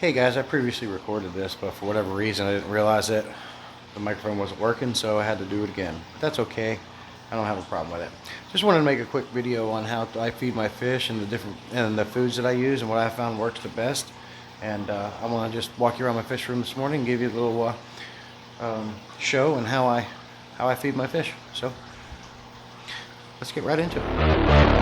Hey guys, I previously recorded this, but for whatever reason I didn't realize that the microphone wasn't working, so I had to do it again. But that's okay. I don't have a problem with it. Just wanted to make a quick video on how I feed my fish and the foods that I use and what I found works the best. And I want to just walk you around my fish room this morning and give you a little show on how I feed my fish. So let's get right into it.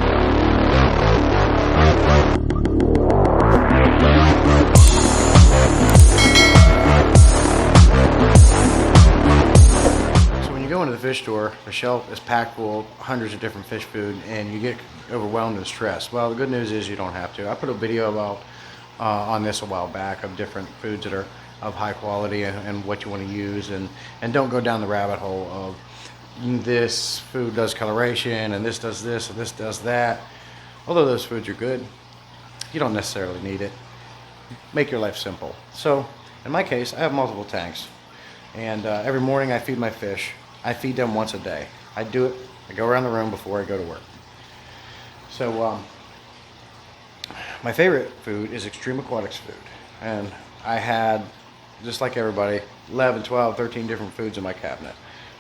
Go into the fish store, the shelf is packed full of hundreds of different fish food, and you get overwhelmed and stressed. Well, the good news is you don't have to. I put a video about on this a while back of different foods that are of high quality and what you want to use, and don't go down the rabbit hole of this food does coloration and this does this and this does that. Although those foods are good, you don't necessarily need it. Make your life simple. So in my case, I have multiple tanks, and every morning I feed my fish. I feed them once a day. I do it, I go around the room before I go to work. So my favorite food is Extreme Aquatics food. And I had, just like everybody, 11, 12, 13 different foods in my cabinet.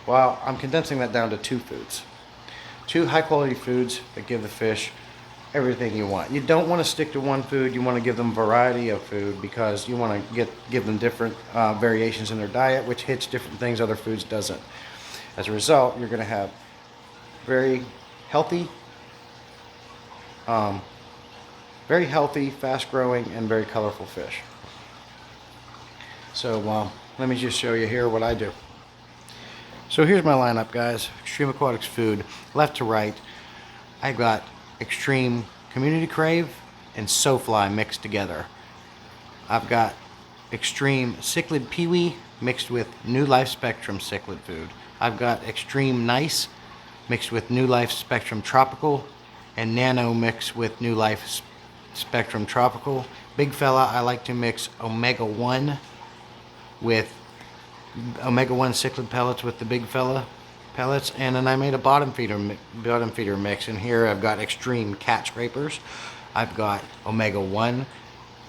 Well, I'm condensing that down to 2 foods. 2 high quality foods that give the fish everything you want. You don't want to stick to one food. You want to give them variety of food because you want to give them different variations in their diet, which hits different things other foods doesn't. As a result, you're going to have very healthy, fast-growing, and very colorful fish. So let me just show you here what I do. So here's my lineup, guys. Extreme Aquatics food, left to right. I've got Extreme Community Crave and SoFly mixed together. I've got Extreme Cichlid Peewee mixed with New Life Spectrum cichlid food. I've got Extreme Nice mixed with New Life Spectrum Tropical, and Nano mixed with New Life Spectrum Tropical. Big fella, I like to mix Omega 1 with Omega 1 cichlid pellets with the big fella pellets, and then I made a bottom feeder mix. And here I've got Extreme Cat Scrapers, I've got Omega 1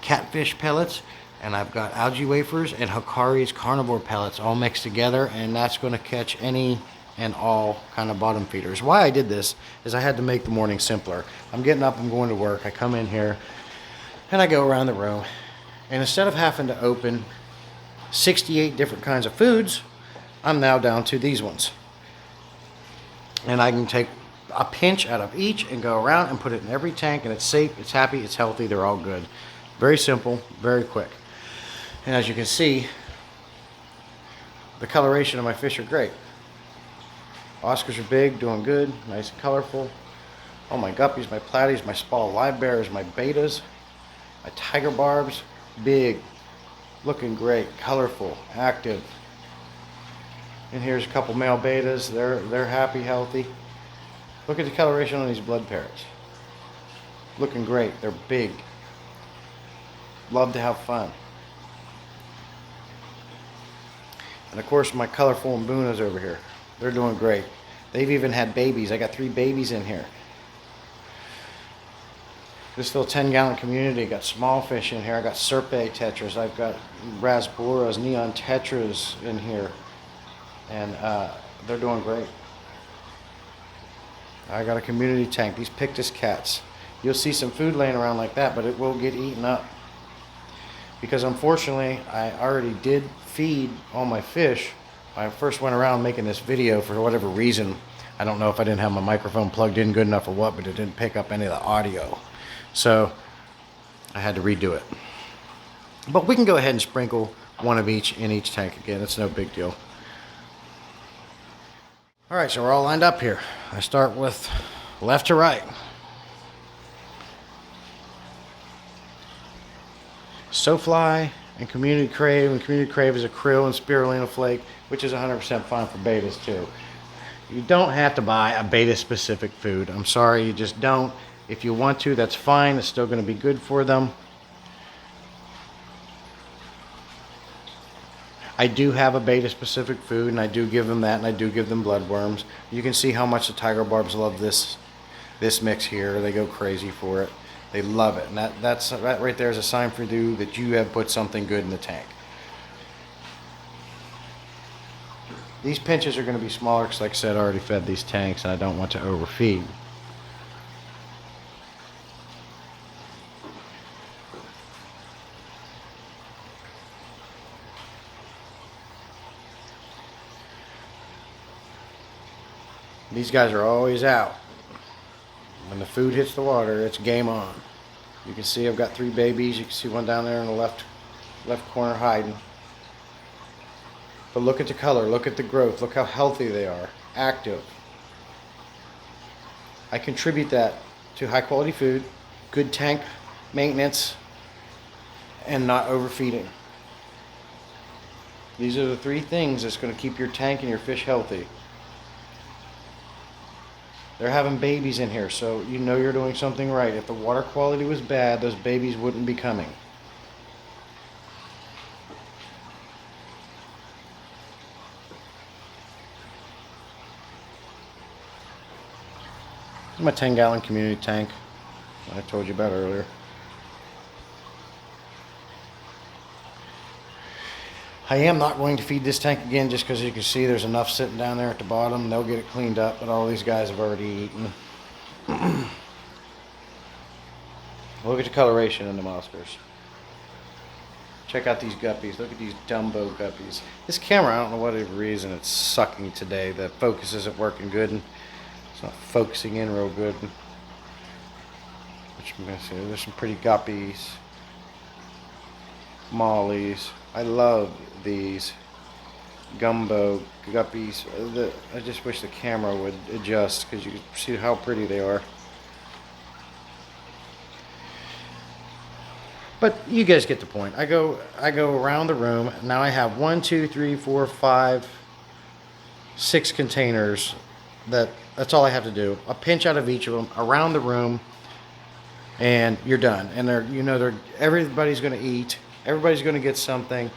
catfish pellets, and I've got algae wafers and Hikari's carnivore pellets all mixed together, and that's going to catch any and all kind of bottom feeders. Why I did this is I had to make the morning simpler. I'm getting up, I'm going to work, I come in here and I go around the room, and instead of having to open 68 different kinds of foods, I'm now down to these ones. And I can take a pinch out of each and go around and put it in every tank, and it's safe, it's happy, it's healthy, they're all good. Very simple, very quick. And as you can see, the coloration of my fish are great. Oscars are big, doing good, nice and colorful. Oh, my guppies, my platies, my spall live bears, my betas, my tiger barbs, big, looking great, colorful, active. And here's a couple male betas. They're happy, healthy. Look at the coloration on these blood parrots. Looking great. They're big. Love to have fun. And of course, my colorful Mbunas over here. They're doing great. They've even had babies. I got 3 babies in here. This little 10-gallon community got small fish in here. I got Serpe tetras. I've got Rasboras, neon tetras in here. And they're doing great. I got a community tank. These Pictus cats. You'll see some food laying around like that, but it will get eaten up. Because unfortunately, I already did feed all my fish. I first went around making this video for whatever reason. I don't know if I didn't have my microphone plugged in good enough or what, but it didn't pick up any of the audio. So I had to redo it. But we can go ahead and sprinkle one of each in each tank again. It's no big deal. All right, so we're all lined up here. I start with left to right. SoFly and Community Crave, and Community Crave is a krill and spirulina flake, which is 100% fine for betas too. You don't have to buy a beta specific food. I'm sorry, you just don't. If you want to, that's fine. It's still going to be good for them. I do have a beta specific food, and I do give them that, and I do give them bloodworms. You can see how much the tiger barbs love this mix here. They go crazy for it. They love it, and that right there is a sign for you that you have put something good in the tank. These pinches are going to be smaller because, like I said, I already fed these tanks, and I don't want to overfeed. These guys are always out. When the food hits the water, it's game on. You can see I've got 3 babies. You can see one down there in the left corner hiding. But look at the color, look at the growth, look how healthy they are, active. I contribute that to high quality food, good tank maintenance, and not overfeeding. These are the 3 things that's going to keep your tank and your fish healthy. They're having babies in here, so you know you're doing something right. If the water quality was bad, those babies wouldn't be coming. This is my 10-gallon community tank that I told you about earlier. I am not going to feed this tank again just because you can see there's enough sitting down there at the bottom. They'll get it cleaned up, but all these guys have already eaten. Look at the coloration in the Oscars. Check out these guppies. Look at these Dumbo guppies. This camera, I don't know what reason it's sucking today. The focus isn't working good, and it's not focusing in real good. Which I'm gonna see. There's some pretty guppies, mollies. I love these gumbo guppies. I just wish the camera would adjust because you can see how pretty they are. But you guys get the point. I go around the room. Now I have 1, 2, 3, 4, 5, 6 containers. That's all I have to do. A pinch out of each of them around the room, and you're done. And everybody's going to eat. Everybody's going to get something,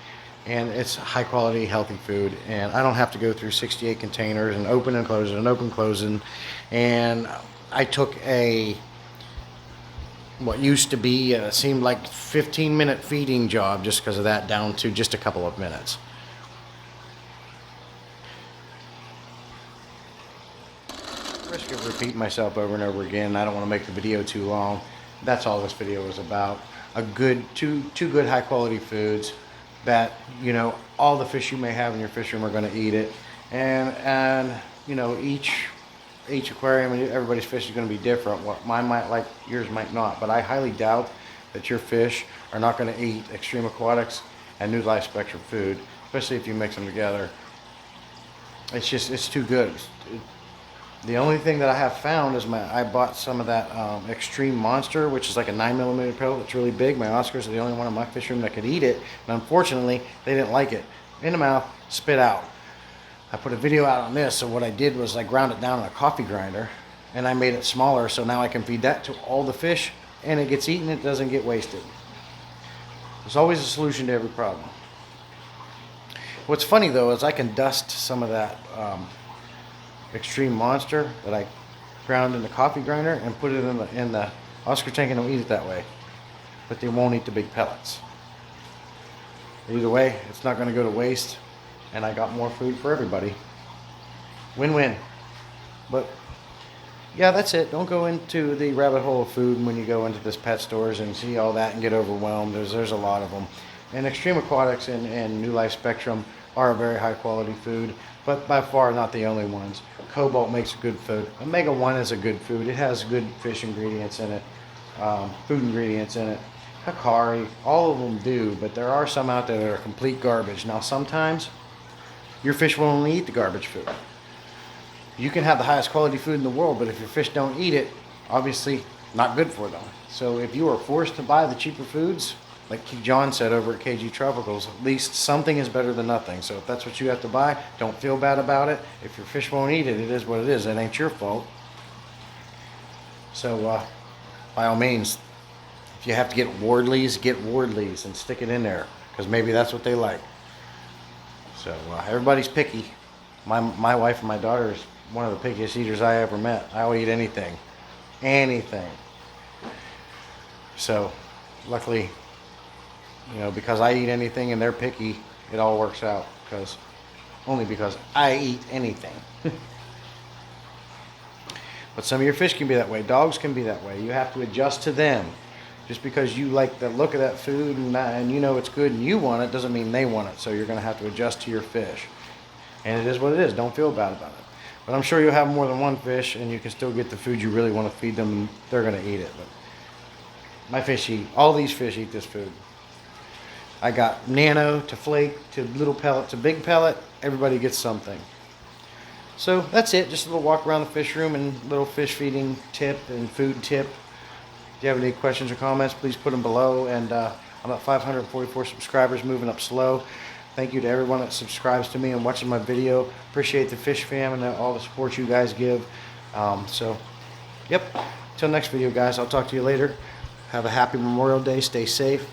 and it's high quality, healthy food. And I don't have to go through 68 containers and open and close and open, closing. And I took what used to be seemed like 15-minute feeding job just because of that down to just a couple of minutes. Risk of repeating myself over and over again. I don't want to make the video too long. That's all this video is about. Two good high quality foods that all the fish you may have in your fish room are going to eat it, and each aquarium and everybody's fish is going to be different. What mine might like, yours might not, but I highly doubt that your fish are not going to eat Extreme Aquatics and New Life Spectrum food, especially if you mix them together. It's too good. The only thing that I have found is I bought some of that Extreme Monster, which is like a 9mm pellet. It's really big. My Oscars are the only one in my fish room that could eat it, and unfortunately, they didn't like it. In the mouth, spit out. I put a video out on this, so what I did was I ground it down in a coffee grinder, and I made it smaller, so now I can feed that to all the fish, and it gets eaten. It doesn't get wasted. There's always a solution to every problem. What's funny though is I can dust some of that Extreme Monster that I ground in the coffee grinder and put it in the Oscar tank, and they'll eat it that way. But they won't eat the big pellets. Either way, it's not going to go to waste, and I got more food for everybody. Win-win. But yeah, that's it. Don't go into the rabbit hole of food when you go into this pet stores and see all that and get overwhelmed. There's a lot of them. And Extreme Aquatics and New Life Spectrum are a very high quality food, but by far not the only ones. Cobalt makes a good food. Omega-1 is a good food. It has good fish ingredients in it, food ingredients in it. Hikari, all of them do, but there are some out there that are complete garbage. Now sometimes your fish will only eat the garbage food. You can have the highest quality food in the world, but if your fish don't eat it, obviously not good for them. So if you are forced to buy the cheaper foods, like John said over at KG Tropicals, at least something is better than nothing. So if that's what you have to buy, don't feel bad about it. If your fish won't eat it, it is what it is. It ain't your fault. So by all means, if you have to get Wardleys, get Wardleys and stick it in there, because maybe that's what they like. So everybody's picky. My wife and my daughter is one of the pickiest eaters I ever met. I'll eat anything. Anything. So luckily, you know, because I eat anything and they're picky, it all works out. Only because I eat anything. But some of your fish can be that way. Dogs can be that way. You have to adjust to them. Just because you like the look of that food and you know it's good and you want it doesn't mean they want it. So you're going to have to adjust to your fish. And it is what it is. Don't feel bad about it. But I'm sure you'll have more than one fish and you can still get the food you really want to feed them and they're going to eat it. But my fish eat, all these fish eat this food. I got nano to flake to little pellet to big pellet. Everybody gets something. So that's it. Just a little walk around the fish room and little fish feeding tip and food tip. If you have any questions or comments, please put them below. And I'm at 544 subscribers, moving up slow. Thank you to everyone that subscribes to me and watching my video. Appreciate the fish fam and all the support you guys give. Yep. Until next video, guys. I'll talk to you later. Have a happy Memorial Day. Stay safe.